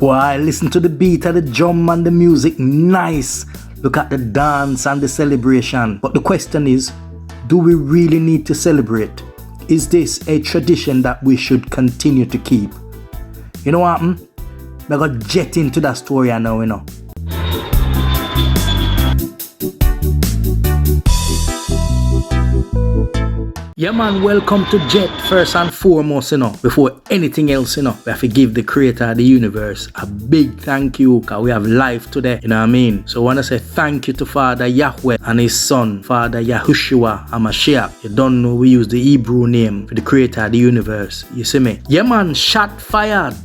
Boy, listen to the beat of the drum and the music, nice. Look at the dance and the celebration. But the question is, do we really need to celebrate? Is this a tradition that we should continue to keep? You know what? I'm gonna jet into that story now, you know. Yeah man, welcome to Jet first and foremost, you know. Before anything else, you know, we have to give the creator of the universe a big thank you, because we have life today, you know what I mean? So I want to say thank you to Father Yahweh and his son, Father Yahushua HaMashiach. You don't know, we use the Hebrew name for the creator of the universe, you see me? Yeah man, shot fired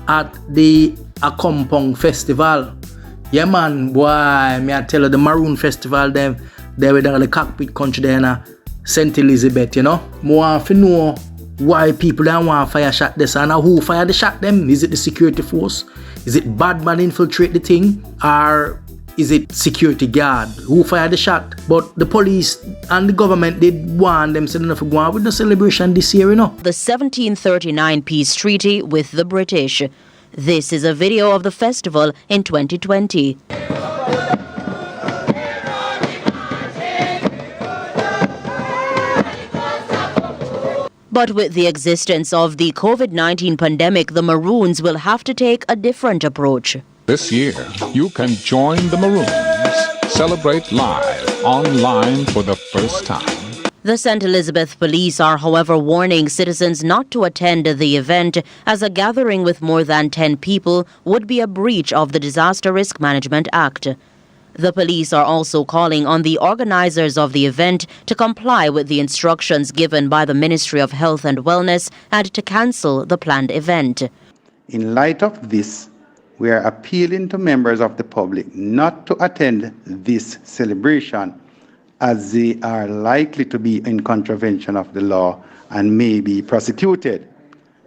at the AccompongFestival. Yeah man, boy, me I tell you, the Maroon Festival, they were down the cockpit country there in St. Elizabeth, you know. I want to know why people don't want to fire shot this and who fired the shot them. Is it the security force? Is it bad man infiltrate the thing? Or is it security guard who fired the shot? But the police and the government did warn them, said enough to go on with the celebration this year, you know. The 1739 peace treaty with the British. This is a video of the festival in 2020. But with the existence of the COVID-19 pandemic, the Maroons will have to take a different approach. This year, you can join the Maroons, celebrate live, online for the first time. The St. Elizabeth police are, however, warning citizens not to attend the event, as a gathering with more than 10 people would be a breach of the Disaster Risk Management Act. The police are also calling on the organizers of the event to comply with the instructions given by the Ministry of Health and Wellness and to cancel the planned event. In light of this, we are appealing to members of the public not to attend this celebration, as they are likely to be in contravention of the law and may be prosecuted.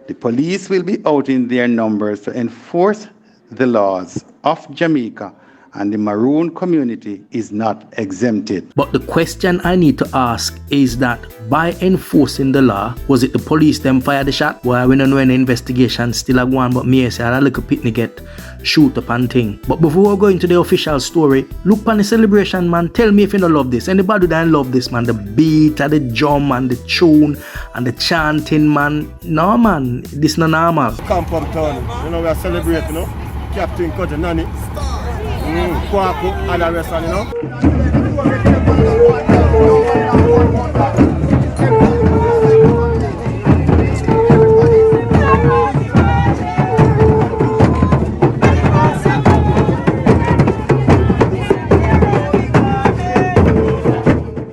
The police will be out in their numbers to enforce the laws of Jamaica, and the Maroon community is not exempted. But the question I need to ask is that by enforcing the law, was it the police them fire the shot? Well, we don't know any investigation still a go on, but me I say a little picnic get shoot up and thing. But before we go into the official story, look on the celebration, man. Tell me if you don't love this. Anybody that love this, man? The beat and the drum and the tune and the chanting, man. No, man, this not normal. Kampong Town, you know, we are celebrating, you know. Captain Kojo Nani. Kwaku and the rest, you know.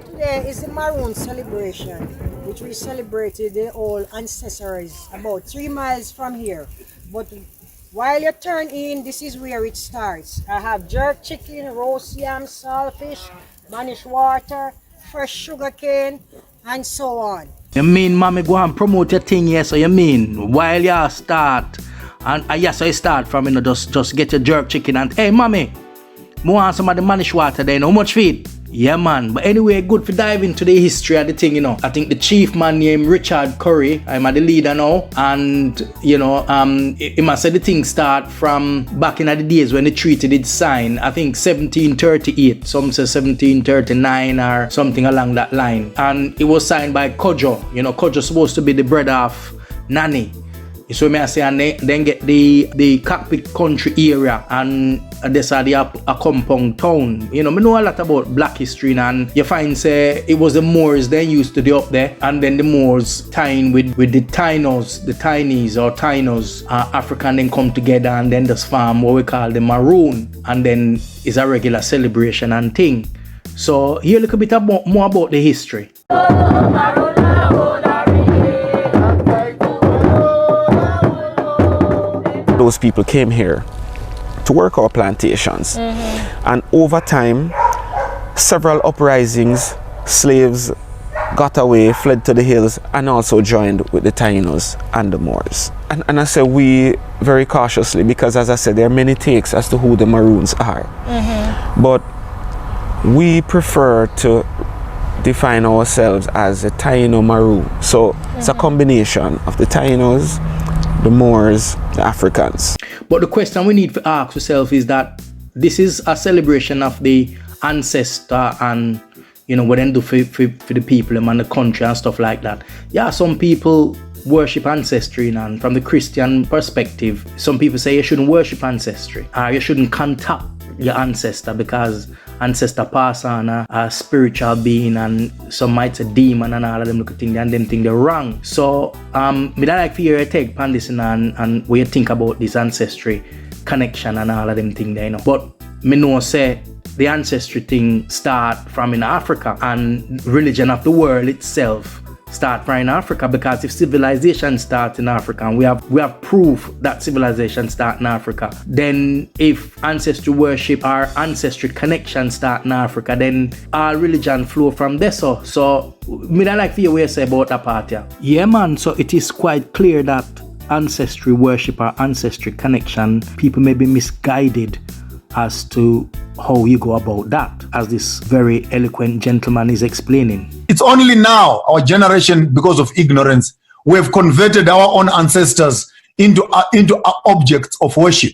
Today is the Maroon celebration, which we celebrated the old ancestors about 3 miles from here. But while you turn in, this is where it starts. I have jerk chicken, roast yam, saltfish, Spanish water, fresh sugar cane, and so on. You mean, mommy, go and promote your thing here, so you mean, while you start, and yes, so you start from, you know, just get your jerk chicken and, hey, mommy, I want some of the Spanish water there, how much feed? Yeah, man. But anyway, good for dive into the history of the thing, you know. I think the chief man named Richard Curry, I'm the leader now, and, you know, he must say the thing start from back in the days when the treaty did sign, I think 1738, some say 1739 or something along that line. And it was signed by Kojo. You know, Kojo supposed to be the brother of Nani. So may I say, and then get the cockpit country area, and this are the Accompong town. You know, I know a lot about black history, and you find say it was the Moors then used to be up there, and then the Moors tying with the Tainos, the Tinies or Tainos, African then come together and then just form what we call the Maroon, and then it's a regular celebration and thing. So here a little bit more about the history. Those people came here to work our plantations, and over time several uprisings, slaves got away, fled to the hills, and also joined with the Tainos and the Moors. And I say we very cautiously, because as I said, there are many takes as to who the Maroons are, but we prefer to define ourselves as a Taino Maroon. So it's a combination of the Tainos the Moors, the Africans. But the question we need to ask ourselves is that this is a celebration of the ancestor and, you know, what they do for the people and the country and stuff like that. Yeah, some people worship ancestry, and from the Christian perspective, some people say you shouldn't worship ancestry, or you shouldn't contact your ancestor because ancestor pass on a spiritual being, and some might say demon and all of them look at things and them think they're wrong. So me that like for you to take upon this and what you think about this ancestry connection and all of them things there, you know. But me know say the ancestry thing start from in Africa, and religion of the world itself start from in Africa, because if civilization starts in Africa, and we have proof that civilization start in Africa, then if ancestry worship or ancestry connection start in Africa, then all religion flow from there. So me don't like for you what you say about that part, yeah. Yeah, man, so it is quite clear that ancestry worship or ancestry connection, people may be misguided as to how you go about that, as this very eloquent gentleman is explaining. It's only now, our generation, because of ignorance, we have converted our own ancestors into objects of worship.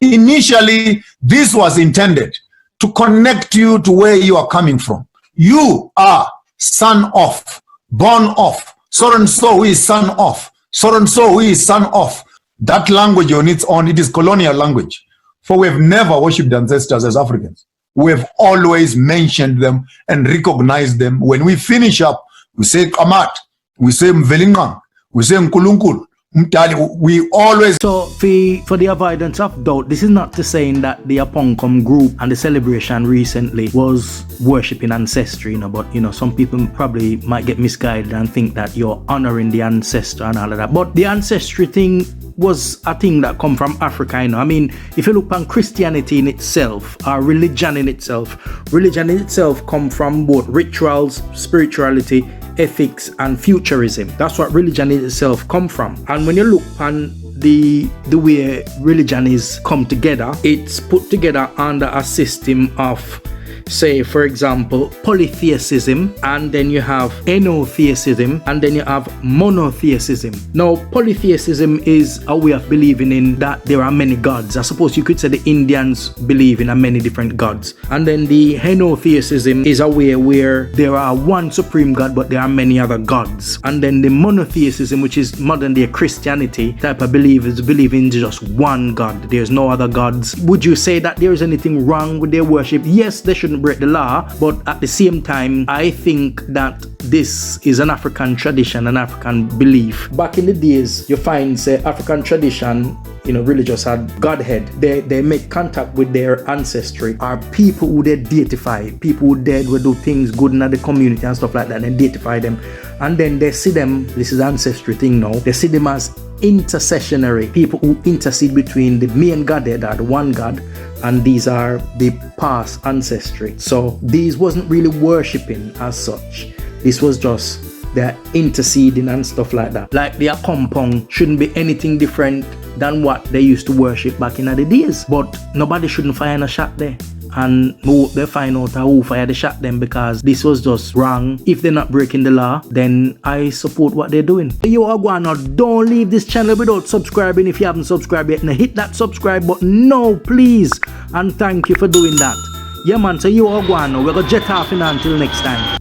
Initially, this was intended to connect you to where you are coming from. You are son of, born of, so and so who is son of, so and so who is son of. That language on its own, it is colonial language. For we have never worshipped ancestors as Africans. We have always mentioned them and recognized them. When we finish up, we say Kamat, we say Mvelingang, we say Nkulunkul, Mtali. We always... So, for the avoidance of doubt, this is not to saying that the AccompongMaroon group and the celebration recently was worshipping ancestry, you know, but, you know, some people probably might get misguided and think that you're honoring the ancestor and all of that. But the ancestry thing was a thing that come from Africa, you know. I mean, if you look on Christianity in itself, or religion in itself come from both rituals, spirituality, ethics, and futurism. That's what religion in itself come from. And when you look on the way religion is come together, it's put together under a system of, say, for example, polytheism, and then you have enotheism, and then you have monotheism. Now, polytheism is a way of believing in that there are many gods. I suppose you could say the Indians believe in many different gods. And then the enotheism is a way where there are one supreme God, but there are many other gods. And then the monotheism, which is modern day Christianity type of believers, believe in just one God. There's no other gods. Would you say that there is anything wrong with their worship? Yes, they shouldn't break the law, but at the same time, I think that this is an African tradition, an African belief. Back in the days, you find, say, African tradition, you know, religious had Godhead. They make contact with their ancestry, or people who they deify, people who dead will do things good in the community and stuff like that, and deify them. And then they see them, this is ancestry thing now, they see them as intercessionary, people who intercede between the main Godhead, or the one God, and these are the past ancestry. So these wasn't really worshipping as such. This was just their interceding and stuff like that. Like the Accompong shouldn't be anything different than what they used to worship back in the days. But nobody shouldn't fire a shot there. And hope they find out who fired the shot them, because this was just wrong. If they're not breaking the law, then I support what they're doing. Yo, Aguano, don't leave this channel without subscribing if you haven't subscribed yet. Now hit that subscribe button now, please. And thank you for doing that. Yeah, man, so yo, Aguano, we're gonna jet off in until next time.